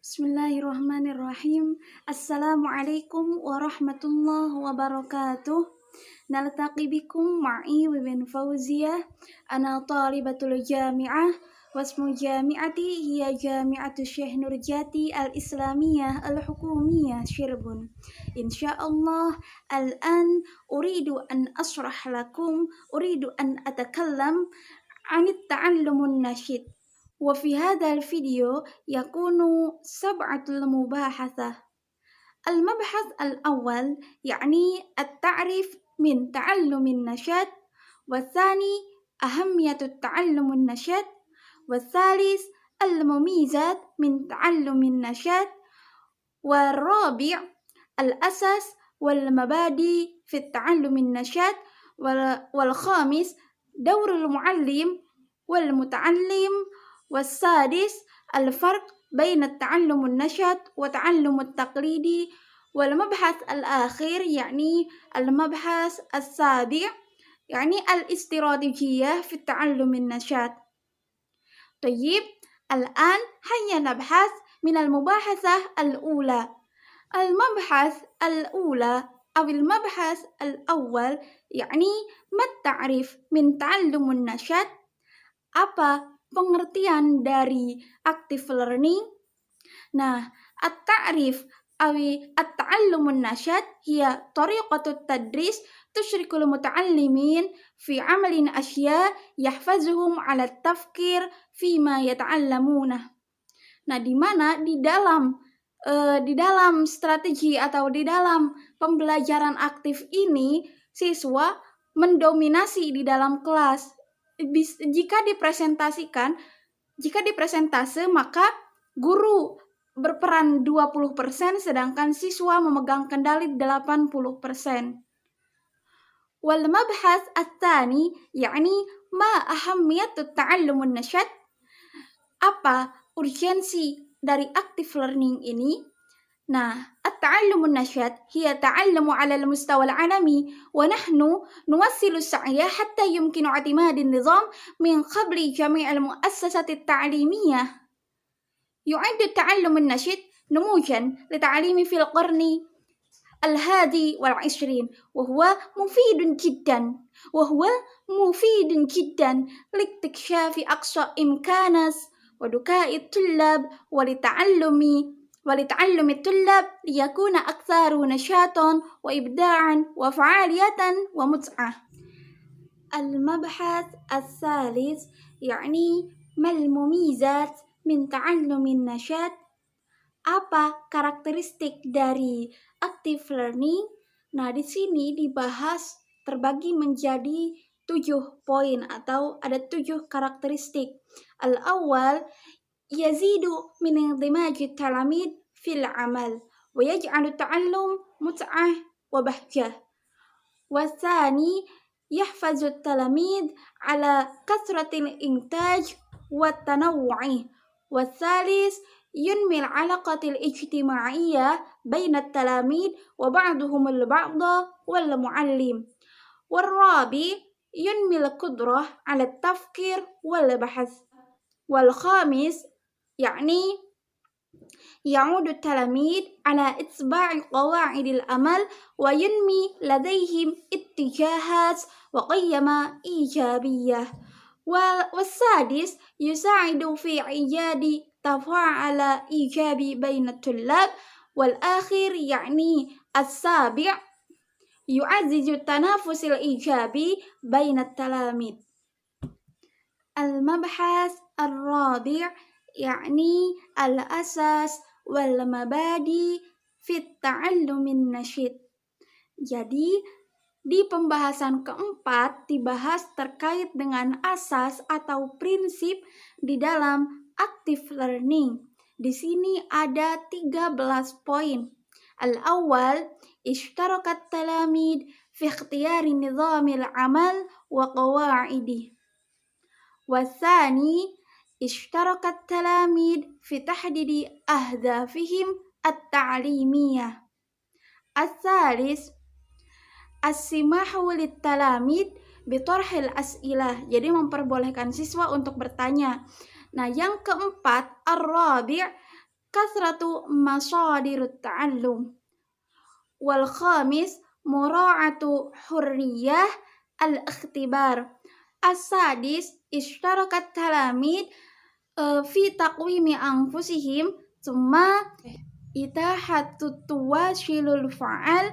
Bismillahirrahmanirrahim. Assalamualaikum warahmatullahi wabarakatuh. Naltaqi bikum ma'i bin Fauziyah. Ana talibatul jami'ah. Wasmu jami'ati hiya jami'atu Syekh Nurjati al-Islamiyah al-Hukumiyah Syirbun. Insyaallah al-an uridu an atakallam anit ta'allumun nasyid. وفي هذا الفيديو يكون 7 مباحثة. المبحث الأول يعني التعريف من تعلم النشاط، والثاني أهمية التعلم النشاط، والثالث المميزات من تعلم النشاط، والرابع الأساس والمبادئ في التعلم النشاط، والخامس دور المعلم والمتعلم، والسادس الفرق بين التعلم النشط وتعلم التقليدي، والمبحث الأخير يعني المبحث السابع يعني الاستراتيجية في التعلم النشط. طيب الآن هيا نبحث من المباحثة الأولى. المبحث الأولى أو المبحث الأول يعني ما التعريف من تعلم النشط؟ Apa pengertian dari active learning? Nah, at-ta'rif awi at-ta'allumun nasyad hiya tariqatut tadris tusyrikul muta'allimin fi amalin asya yahfazuhum ala tafkir fima yata'allamuna. Nah, di mana di dalam strategi atau di dalam pembelajaran aktif ini siswa mendominasi di dalam kelas. Jika dipresentase maka guru berperan 20% sedangkan siswa memegang kendali 80%. Wal mabhath ats-tsani yani ma ahammiyatut ta'allumun nasyad? Apa urgensi dari active learning ini? Nah, at-ta'allumun nasyad hiya ta'allamu 'ala al-mustawa al-'alami wa nahnu nuwassilu as-sa'ya hatta yumkinu i'timad an-nizam min qabli jami' al-mu'assasat at-ta'limiyah. Yu'addu at-ta'allum an-nasyid numujan li-ta'limi fil qarni al-hadi wal-'ishrin wa huwa mufidun jiddan li-iktishafi aqsa imkanas wa duka'i at-tullab wa ولتعلم الطلاب ليكون أكثر نشاطا وإبداعا وفعالية ومتعة. المبحث الثالث يعني ما المميزات من تعلم النشاط? Apa karakteristik dari active learning? Nah, di sini dibahas terbagi menjadi 7 poin atau ada 7 karakteristik. Al-awwal يزيد من اندماج التلاميذ في العمل ويجعل التعلم متعة وبهجة. والثاني يحفز التلاميذ على كثرة الإنتاج والتنوع. والثالث ينمي العلاقة الاجتماعية بين التلاميذ وبعضهم البعض والمعلم. والرابع ينمي القدرة على التفكير والبحث. والخامس يعني يعود التلاميذ على اتباع قواعد العمل وينمي لديهم اتجاهات وقيم إيجابية. والسادس يساعد في إيجاد تفاعل إيجابي بين الطلاب. والآخر يعني السابع يعزز التنافس الإيجابي بين التلاميذ. المبحث الرابع يعني الأساس والمبادئ في التعلم النشط. Jadi di pembahasan keempat dibahas terkait dengan asas atau prinsip di dalam active learning. Di sini ada 13 poin. Al-awwal ishtarakat talamid fi ikhtiyari nizamil amal wa qawaidih. والثاني اشترك التلاميذ في تحديد أهدافهم التعليمية. الثالث السماح للتلاميذ بطرح الأسئلة, jadi memperbolehkan siswa untuk bertanya. Nah, yang keempat, ar-rabi' kasratu masadirut ta'allum. Wal khamis mura'atu hurriyah al-ikhtibar. As-sadis ishtarakat talamid fi taqwimi anfusihim thumma itahatu tuwashilul fa'al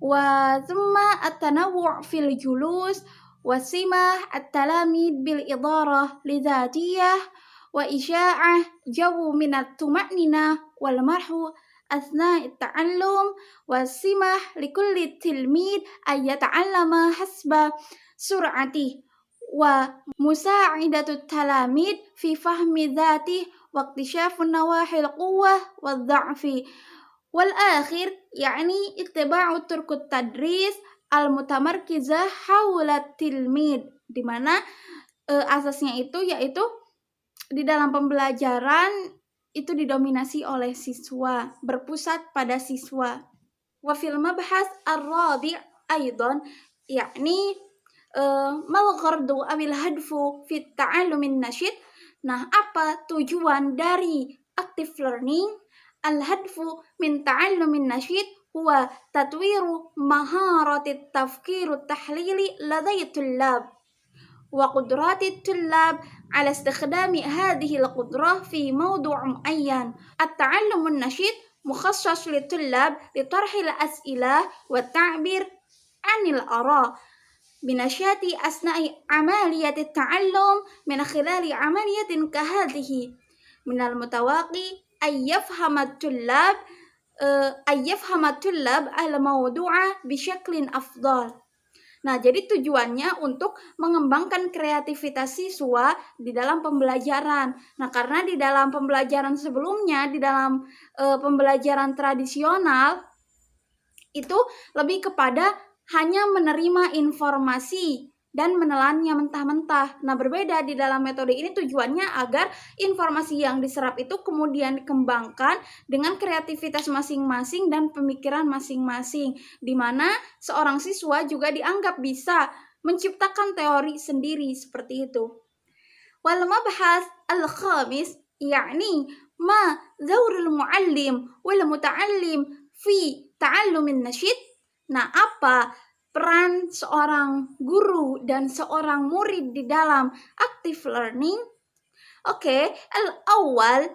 wa thumma at-tanawwu' fil julus wa simah at-talamid bil idarah lidhatiyah wa isya'ah jawu minat tuma'nina wal marhu أثناء التعلم والسمح لكل تلميذ أن يتعلم حسب سرعته ومساعدة التلاميذ في فهم ذاته واكتشاف النواحي القوة والضعف. والآخر يعني اتباع طرق التدريس المتمركزة حول التلميذ, di mana asasnya itu yaitu di dalam pembelajaran itu didominasi oleh siswa, berpusat pada siswa. Wa fil mabhas ar-rabi' aidan yakni mal ghardu awil hadfu fi ta'allumin nasyid. Nah, apa tujuan dari active learning? Al-hadfu min ta'allumin nasyid huwa tatwiru maharatit tafkiru tahlili ladai tullab wa qudrati tullab على استخدام هذه القدرة في موضوع معين. التعلم النشيط مخصص للطلاب لطرح الأسئلة والتعبير عن الآراء بنشاط أثناء عملية التعلم من خلال عملية كهذه. من المتوقع أن يفهم الطلاب الموضوع بشكل أفضل. Nah, jadi tujuannya untuk mengembangkan kreativitas siswa di dalam pembelajaran. Nah, karena di dalam pembelajaran sebelumnya, di dalam pembelajaran tradisional, itu lebih kepada hanya menerima informasi dan menelannya mentah-mentah. Nah, berbeda di dalam metode ini tujuannya agar informasi yang diserap itu kemudian dikembangkan dengan kreativitas masing-masing dan pemikiran masing-masing, di mana seorang siswa juga dianggap bisa menciptakan teori sendiri seperti itu. Wal mabhas al-khamis yakni ma dzaurul muallim wal muta'allim fi ta'allumin nasyid. Nah, apa peran seorang guru dan seorang murid di dalam active learning? Oke, al-awwal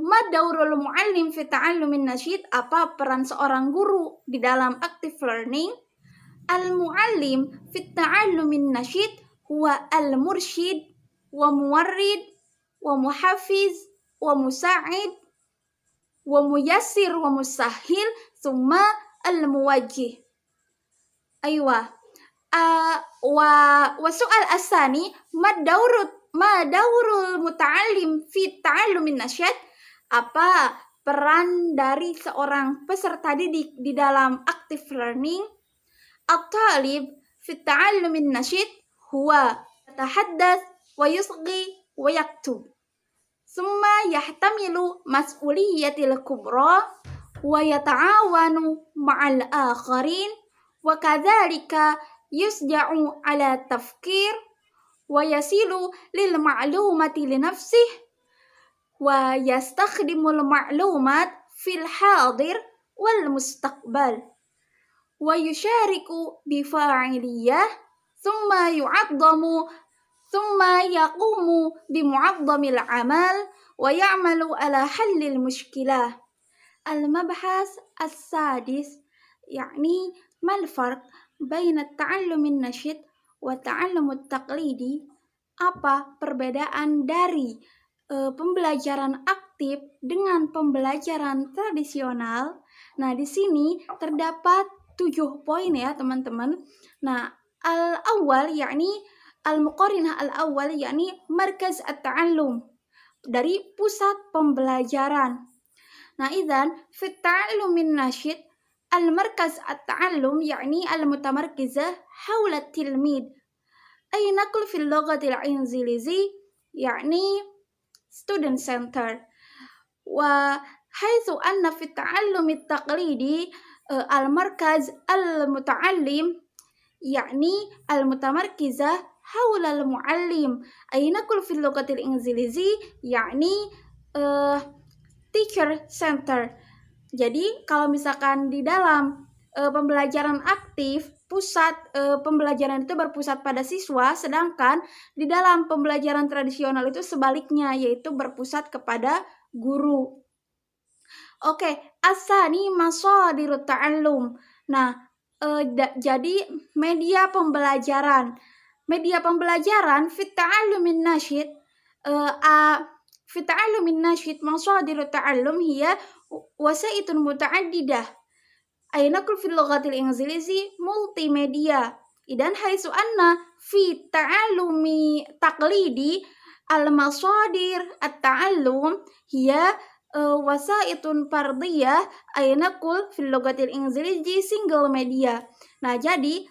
ma daurul muallim fi ta'allumin nasyid, apa peran seorang guru di dalam active learning? Al-muallim fi ta'allumin nasyid huwa al-mursyid wa muwarrid wa muhafiz wa musa'id wa muyassir wa musahhil thumma al-muwajjih. Aywa. Wa su'al asani ma daurul muta'allim fi ta'allumin nasyid, apa peran dari seorang peserta didik di dalam active learning? At-talib fi ta'allumin nasyid huwa yatahaddath wa yusghi wa yaktub summa yahtamilu mas'uliyatil kubra wa yata'awanu ma'al akharin wa kadzalika yusja'u ala tafkir wa yasilu lil ma'lumati li nafsih wa yastakhdimul ma'lumat fil hadir wal mustaqbal wa yushariku bi fa'iliyah thumma yaqumu bi mu'azzamil amal wa ya'malu ala hallil mushkilah. Al-mabhas as-sadis yakni mal farq baina ta'allumin nasyid wa ta'allumut taqlidi, apa perbedaan dari pembelajaran aktif dengan pembelajaran tradisional. Nah, di sini terdapat 7 poin ya, teman-teman. Nah, al-awwal yakni al-muqarinah al-awwal yakni markaz at-ta'allum, dari pusat pembelajaran. Nah, idzan fi ta'allumin nasyid al-markaz at-ta'allum yakni al-mutamarkizah hawla at-tilmid ay naql fil lughatil injilizi yakni student center. Wa haitsu anna fi ta'allum at-taqlidi al-markaz al-muta'allim yakni al-mutamarkizah hawla al-muallim ay naql fil lughatil injilizi yakni teacher center. Jadi kalau misalkan di dalam pembelajaran aktif, pusat pembelajaran itu berpusat pada siswa, sedangkan di dalam pembelajaran tradisional itu sebaliknya, yaitu berpusat kepada guru. Oke, asani masadirut ta'allum. Nah, jadi media pembelajaran. Media pembelajaran fit ta'allumin nasyid في تعلم الناشط مصادر التعلم هي وسائل متعددة أي نقل في اللغة الإنجليزية مولتي ميديا. إذن حيث أن في التعلم التقليدي المصادر التعلم هي وسائل فردية أي نقل في اللغة الإنجليزية single media. Nah, jadi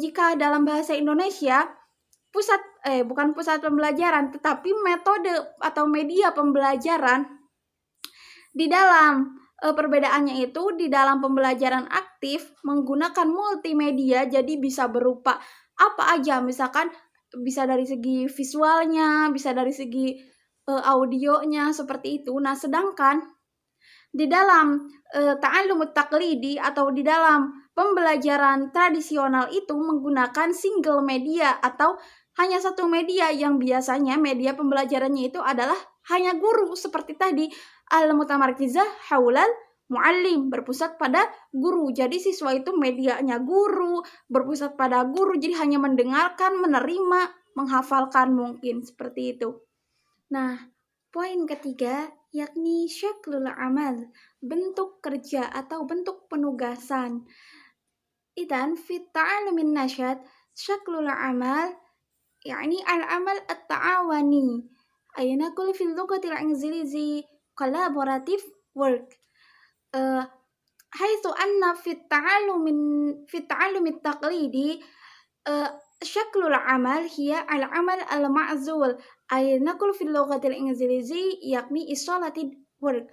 jika dalam bahasa Indonesia bukan pusat pembelajaran, tetapi metode atau media pembelajaran di dalam perbedaannya itu di dalam pembelajaran aktif menggunakan multimedia, jadi bisa berupa apa aja, misalkan bisa dari segi visualnya, bisa dari segi audionya, seperti itu. Nah, sedangkan di dalam ta'allumut taqlidi atau di dalam pembelajaran tradisional itu menggunakan single media atau hanya satu media, yang biasanya media pembelajarannya itu adalah hanya guru, seperti tadi al-mutamarkizah haulal muallim, berpusat pada guru. Jadi siswa itu medianya guru, berpusat pada guru, jadi hanya mendengarkan, menerima, menghafalkan, mungkin seperti itu. Nah, poin ketiga yakni syaklul amal, bentuk kerja atau bentuk penugasan. Idan fit ta'alumin nasyad syaklul amal يعني العمل التعاوني أي نقول في اللغة الإنجليزية collaborative work حيث أن في التعلم التقليدي شكل العمل هي العمل المعزول أي نقول في اللغة الإنجليزية يعني isolated work.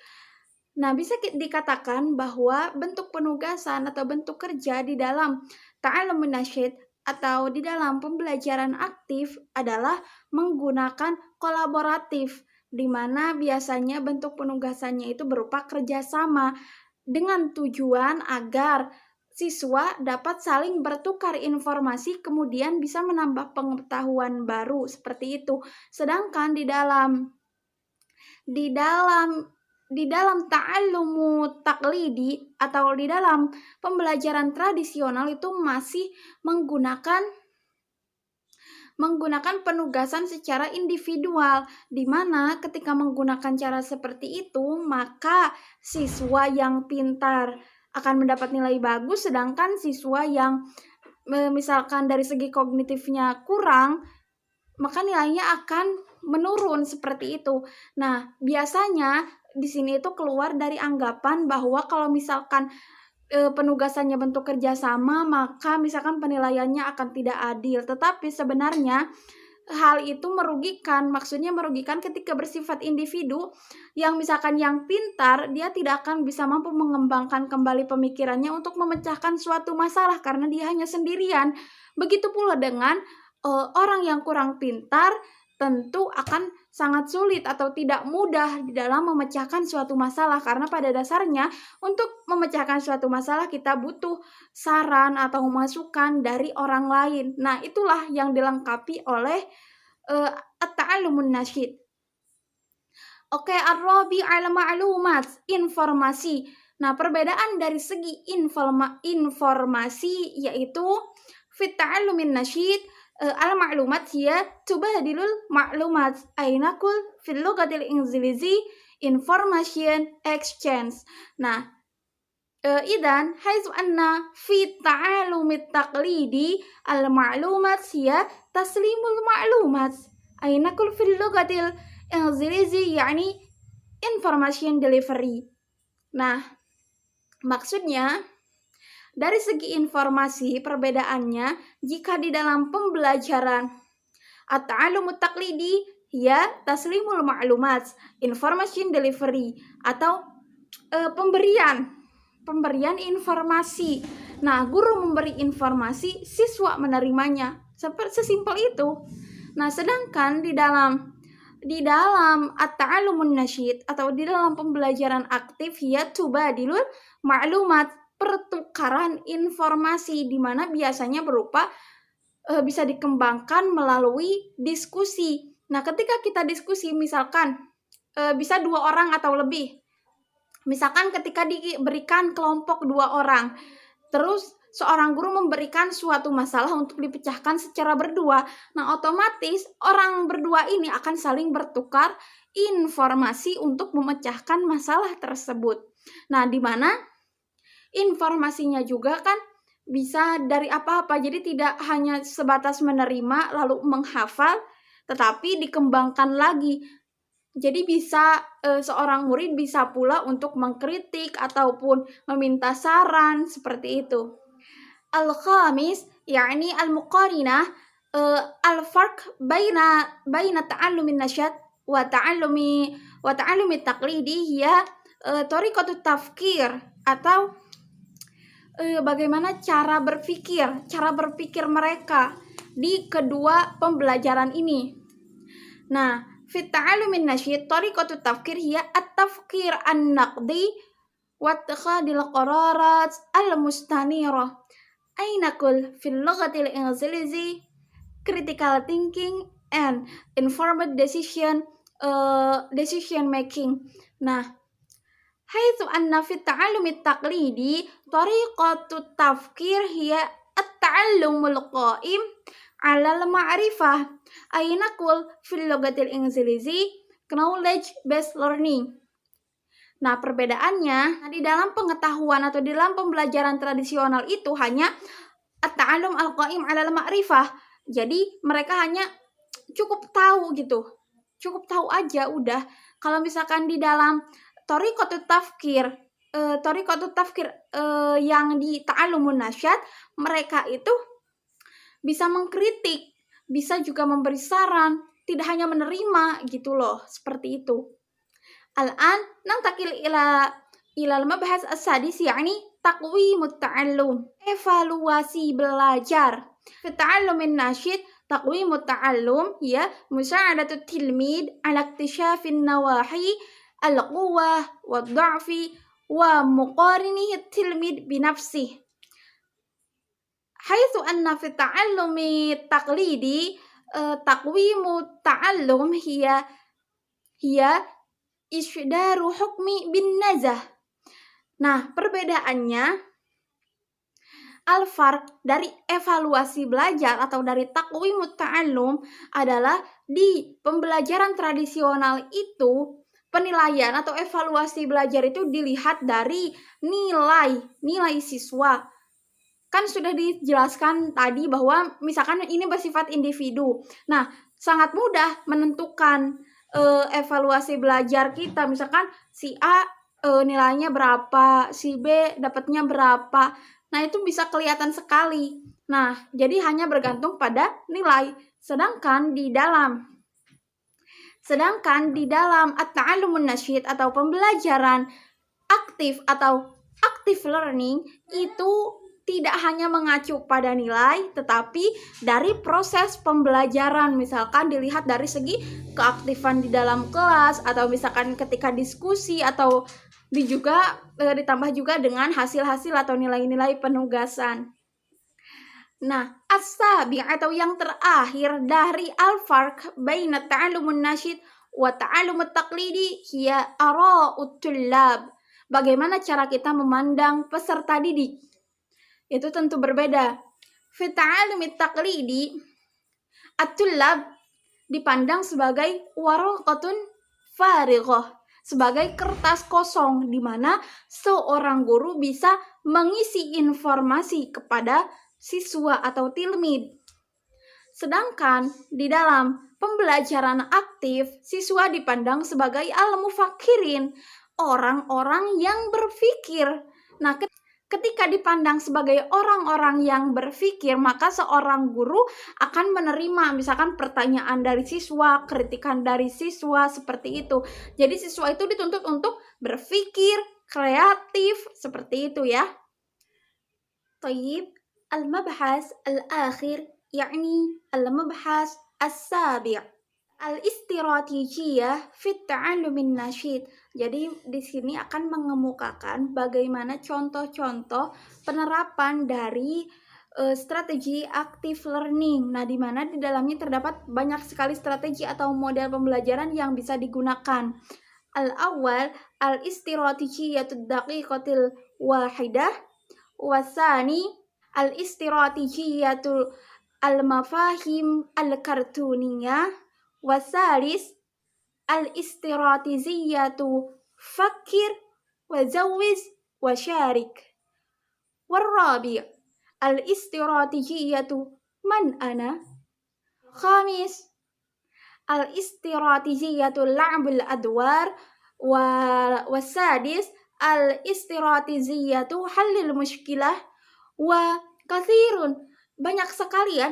Nah, bisa dikatakan bahwa bentuk penugasan atau bentuk kerja di dalam ta'alumun nasyid atau di dalam pembelajaran aktif adalah menggunakan kolaboratif, di mana biasanya bentuk penugasannya itu berupa kerjasama dengan tujuan agar siswa dapat saling bertukar informasi, kemudian bisa menambah pengetahuan baru, seperti itu. Sedangkan di dalam ta'allumu taqlidi atau di dalam pembelajaran tradisional itu masih menggunakan penugasan secara individual, di mana ketika menggunakan cara seperti itu maka siswa yang pintar akan mendapat nilai bagus, sedangkan siswa yang misalkan dari segi kognitifnya kurang maka nilainya akan menurun, seperti itu. Nah, biasanya di sini itu keluar dari anggapan bahwa kalau misalkan penugasannya bentuk kerjasama, maka misalkan penilaiannya akan tidak adil. Tetapi sebenarnya hal itu merugikan, maksudnya merugikan ketika bersifat individu, yang misalkan yang pintar, dia tidak akan bisa mampu mengembangkan kembali pemikirannya untuk memecahkan suatu masalah karena dia hanya sendirian. Begitu pula dengan orang yang kurang pintar, tentu akan sangat sulit atau tidak mudah di dalam memecahkan suatu masalah, karena pada dasarnya untuk memecahkan suatu masalah kita butuh saran atau masukan dari orang lain. Nah, itulah yang dilengkapi oleh at-ta'allumun nasyid. Oke, ar-rabi' al-ma'lumat, informasi. Nah, perbedaan dari segi informasi yaitu fit ta'allumin nasyid al-ma'lumat hiya tubadilul ma'lumat ay naqul fil lughatil injilizi information exchange. Nah, idan haitsu anna fi ta'allumit taqlidi al-ma'lumat hiya taslimul ma'lumat ay naqul fil lughatil injilizi yani information delivery. Nah, maksudnya dari segi informasi perbedaannya, jika di dalam pembelajaran at-ta'allumut taqlidi ya taslimul ma'lumat, information delivery, atau pemberian informasi. Nah, guru memberi informasi, siswa menerimanya. Sesimpel itu. Nah, sedangkan di dalam di dalam at-ta'allumun nasyid atau di dalam pembelajaran aktif ya tubadilul ma'lumat, pertukaran informasi, di mana biasanya berupa bisa dikembangkan melalui diskusi. Nah, ketika kita diskusi misalkan bisa 2 orang atau lebih. Misalkan ketika diberikan kelompok 2 orang, terus seorang guru memberikan suatu masalah untuk dipecahkan secara berdua. Nah, otomatis orang berdua ini akan saling bertukar informasi untuk memecahkan masalah tersebut. Nah, di mana informasinya juga kan bisa dari apa-apa. Jadi tidak hanya sebatas menerima lalu menghafal, tetapi dikembangkan lagi. Jadi bisa seorang murid bisa pula untuk mengkritik ataupun meminta saran seperti itu. Al-khamis yakni al-muqarinah al-farq baina ta'allumin nasyad wa ta'allumi taqlidi hiya tariqatut tafkir atau bagaimana cara berpikir mereka di kedua pembelajaran ini. Nah, fi ta'allumin nasyid tariqatut tafkir hiya at-tafkir an-naqdi wa ittikhadil qararat al-mustanirah. Ainakul fil lughatil Inggrizi critical thinking and informed decision making. Nah, haitsu anna fi ta'allumi taqlidi tariqatut tafkir hiya at-ta'allumul qa'im 'ala al-ma'rifah. Ainakul fil lughatil Inggrizi knowledge based learning. Nah, perbedaannya di dalam pengetahuan atau di dalam pembelajaran tradisional itu hanya at-ta'allum al-qa'im 'ala al-ma'rifah. Jadi mereka hanya cukup tahu gitu. Cukup tahu aja udah. Kalau misalkan di dalam tariqatut tafkir yang di ta'allumun nasyad, mereka itu bisa mengkritik, bisa juga memberi saran, tidak hanya menerima gitu loh, seperti itu. Al-an nantakil ila al-mabhas as-sadis yakni taqwimut ta'allum, evaluasi belajar. Fi ta'allumin nasyid taqwimut ta'allum ya musa'adatut tilmid ala iktisyafin nawahi al-quwwah wad-dha'fi wa muqarinihi tilmid binafsih. Haitsu anna fi ta'allumi taqlidi taqwimut ta'allum hiya isdaru hukmi bin nazah. Nah, perbedaannya al-farq dari evaluasi belajar atau dari taqwimut ta'allum adalah di pembelajaran tradisional itu penilaian atau evaluasi belajar itu dilihat dari nilai siswa. Kan sudah dijelaskan tadi bahwa misalkan ini bersifat individu. Nah, sangat mudah menentukan evaluasi belajar kita. Misalkan si A nilainya berapa, si B dapatnya berapa. Nah, itu bisa kelihatan sekali. Nah, jadi hanya bergantung pada nilai. Sedangkan di dalam at-ta'allumun nasyid atau pembelajaran aktif atau active learning itu tidak hanya mengacu pada nilai, tetapi dari proses pembelajaran. Misalkan dilihat dari segi keaktifan di dalam kelas, atau misalkan ketika diskusi, atau ditambah juga dengan hasil-hasil atau nilai-nilai penugasan. Nah, as-sabi' atau yang terakhir dari al-farq baina ta'allumun nasyid wa ta'allumut taqlidi hiya ara'ut tullab. Bagaimana cara kita memandang peserta didik? Itu tentu berbeda. Fi ta'allumit taqlidi at-tullab dipandang sebagai waraqatun farighah, sebagai kertas kosong di mana seorang guru bisa mengisi informasi kepada siswa atau tilmid. Sedangkan di dalam pembelajaran aktif, siswa dipandang sebagai al-mufakirin, orang-orang yang berpikir. Nah, ketika dipandang sebagai orang-orang yang berpikir, maka seorang guru akan menerima misalkan pertanyaan dari siswa, kritikan dari siswa, seperti itu. Jadi siswa itu dituntut untuk berpikir, kreatif, seperti itu ya. Tayyib, al-mabhas al-akhir yakni al-mabhas as-sabi'. Al-istiratijiyah fit ta'allumin nasyid. Jadi di sini akan mengemukakan bagaimana contoh-contoh penerapan dari strategi active learning. Nah, di mana di dalamnya terdapat banyak sekali strategi atau model pembelajaran yang bisa digunakan. Al-awwal al-istiratijiyatu daqiqatil wahidah, wasani al-istiratijiyatu al-mafahim al-kartuniyah, wasalis al-istiratiziyatu fakir wazawiz wasyarik. Warrabi' al-istiratiziyatu man ana. Khamis al-istiratiziyatu la'bul adwar. Wasadis al-istiratiziyatu halil mushkilah. Wa kathirun, banyak sekali ya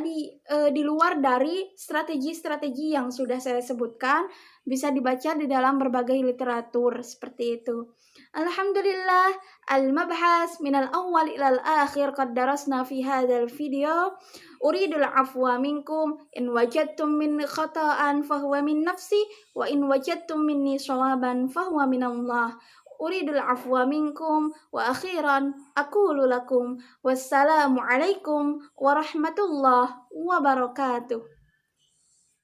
di luar dari strategi-strategi yang sudah saya sebutkan, bisa dibaca di dalam berbagai literatur seperti itu. Alhamdulillah, al-mabhas min al-awwal ila al-akhir qad darasna fi hadzal video. Uridul afwa minkum in wajadtum min khata'an fahuwa min nafsi wa in wajadtum minni shawaban fahuwa min Allah. Uridul afwa minkum wa akhiran aqulu lakum wassalamu alaikum warahmatullahi wabarakatuh.